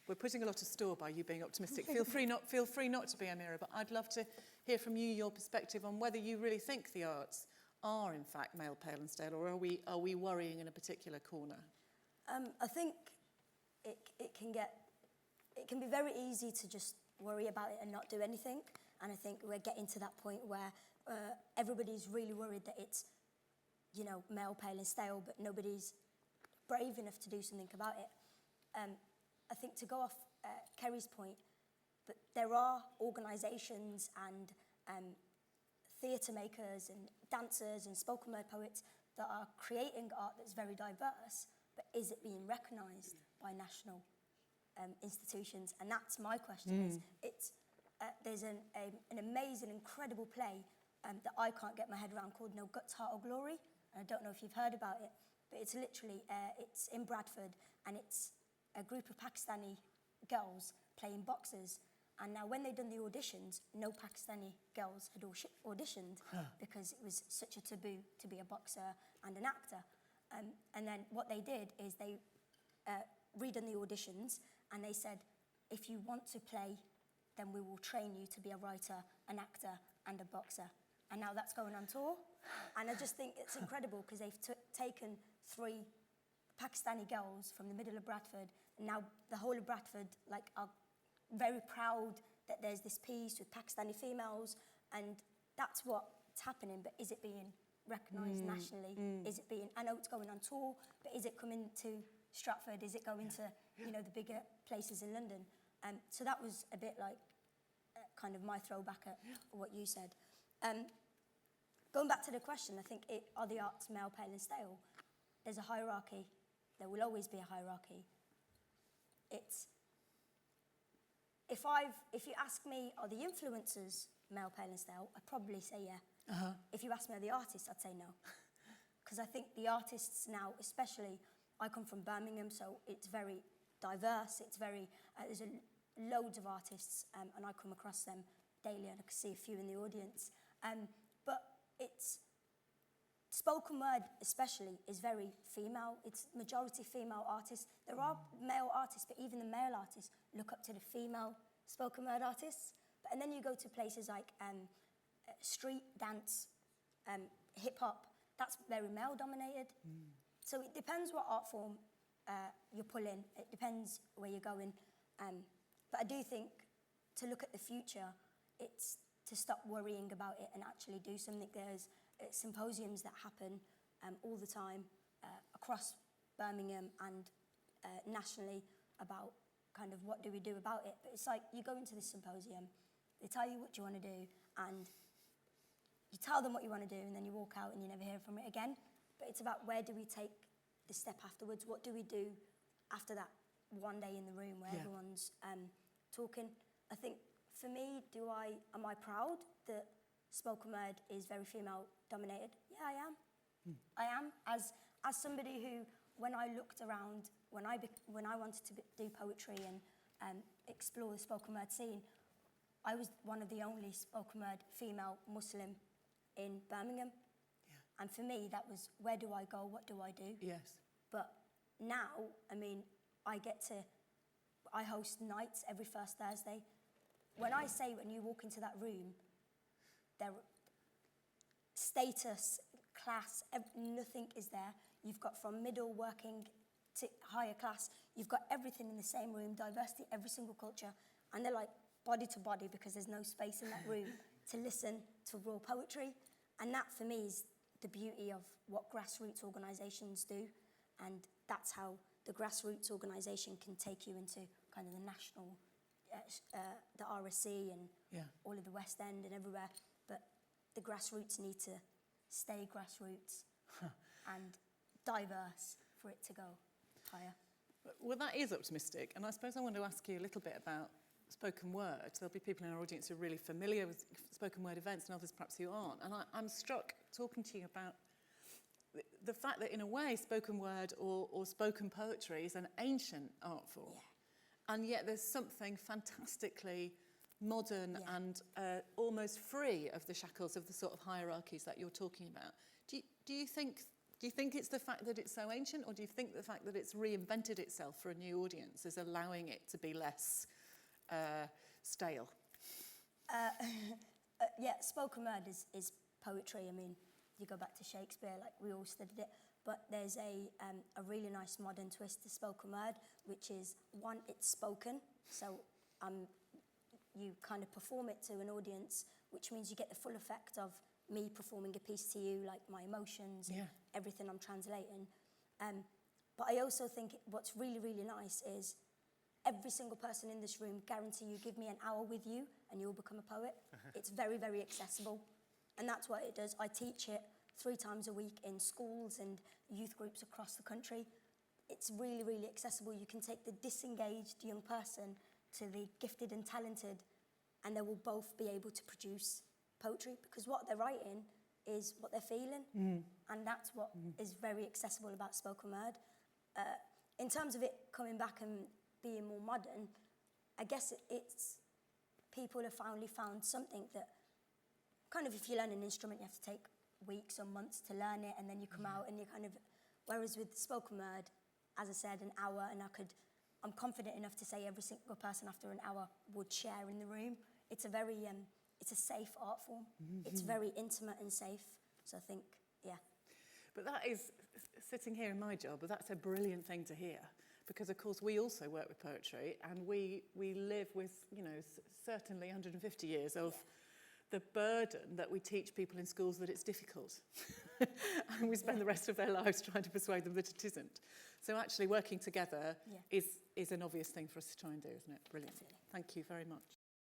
we're putting a lot of store by you being optimistic. Feel free not to be, Amerah, but I'd love to hear from you your perspective on whether you really think the arts are in fact male, pale and stale, or are we worrying in a particular corner? I think it can be very easy to just worry about it and not do anything. And I think we're getting to that point where everybody's really worried that it's, you know, male, pale and stale, but nobody's brave enough to do something about it. I think to go off Kerry's point, but there are organisations and theatre makers and dancers and spoken word poets that are creating art that's very diverse, but is it being recognised by national institutions? And that's my question. There's an amazing, incredible play that I can't get my head around called No Guts, Heart or Glory. I don't know if you've heard about it, but it's literally, it's in Bradford, and it's a group of Pakistani girls playing boxers. And now when they'd done the auditions, no Pakistani girls had auditioned because it was such a taboo to be a boxer and an actor. And then what they did is they redone the auditions, and they said, if you want to play, then we will train you to be a writer, an actor and a boxer. And now that's going on tour. And I just think it's incredible because they've taken 3 Pakistani girls from the middle of Bradford, and now the whole of Bradford are very proud that there's this piece with Pakistani females, and that's what's happening. But is it being recognised nationally? Is it being, I know it's going on tour, but is it coming to Stratford? Is it going to, you know, the bigger places in London? So that was a bit like kind of my throwback at what you said. Going back to the question, I think, are the arts male, pale and stale? There's a hierarchy. There will always be a hierarchy. If you ask me, are the influencers male, pale and stale, I'd probably say yeah. If you ask me, are the artists, I'd say no. Because I think the artists now, especially, I come from Birmingham, so it's very diverse. It's very, there's loads of artists, and I come across them daily, and I can see a few in the audience. But it's, spoken word especially is very female. It's majority female artists. There are male artists, but even the male artists look up to the female spoken word artists. And then you go to places like street dance, hip hop. That's very male dominated. So it depends what art form you're pulling. It depends where you're going. But I do think to look at the future, it's to stop worrying about it and actually do something. There's symposiums that happen all the time across Birmingham and nationally about kind of what do we do about it. But it's like you go into this symposium, they tell you what you want to do, and you tell them what you want to do, and then you walk out and you never hear from it again. But it's about where do we take the step afterwards? What do we do after that one day in the room where everyone's talking? I think for me, am I proud that spoken word is very female dominated? Yeah, I am. I am. As somebody who, when I looked around, when I wanted to do poetry and explore the spoken word scene, I was one of the only spoken word female Muslim in Birmingham. Yeah. And for me, that was, where do I go? What do I do? Yes. But now, I mean, I host nights every first Thursday. When I say when you walk into that room, there status, class, nothing is there. You've got from middle working to higher class, you've got everything in the same room, diversity, every single culture, and they're like body to body because there's no space in that room to listen to raw poetry. And that for me is the beauty of what grassroots organisations do, and that's how the grassroots organisation can take you into kind of the national, the RSC and all of the West End and everywhere. But the grassroots need to stay grassroots and diverse for it to go higher. Well, that is optimistic, and I suppose I want to ask you a little bit about spoken word. There'll be people in our audience who are really familiar with spoken word events and others perhaps who aren't. And I'm struck talking to you about the fact that in a way spoken word or spoken poetry is an ancient art form. Yeah. And yet there's something fantastically modern and almost free of the shackles of the sort of hierarchies that you're talking about. Do you think Do you think it's the fact that it's so ancient, or do you think the fact that it's reinvented itself for a new audience is allowing it to be less stale? Yeah, spoken word is poetry. I mean, you go back to Shakespeare, like we all studied it. But there's a really nice modern twist to spoken word, which is, one, it's spoken. So you kind of perform it to an audience, which means you get the full effect of me performing a piece to you, like my emotions, and everything I'm translating. But I also think what's really, really nice is every single person in this room, guarantee you, give me an hour with you and you'll become a poet. It's very, very accessible. And that's what it does. I teach it 3 times a week in schools and youth groups across the country. It's really, really accessible. You can take the disengaged young person to the gifted and talented, and they will both be able to produce poetry, because what they're writing is what they're feeling. And that's what is very accessible about spoken word. In terms of it coming back and being more modern, I guess it's people have finally found something that kind of, if you learn an instrument, you have to take weeks or months to learn it, and then you come out and you kind of, whereas with spoken word, as I said, an hour, and I'm confident enough to say every single person after an hour would share in the room. It's a very, it's a safe art form. It's very intimate and safe. So I think, yeah. But that is, sitting here in my job, but that's a brilliant thing to hear. Because, of course, we also work with poetry, and we live with, you know, certainly 150 years of the burden that we teach people in schools that it's difficult. And we spend the rest of their lives trying to persuade them that it isn't. So actually working together is an obvious thing for us to try and do, isn't it? Brilliant. Definitely. Thank you very much.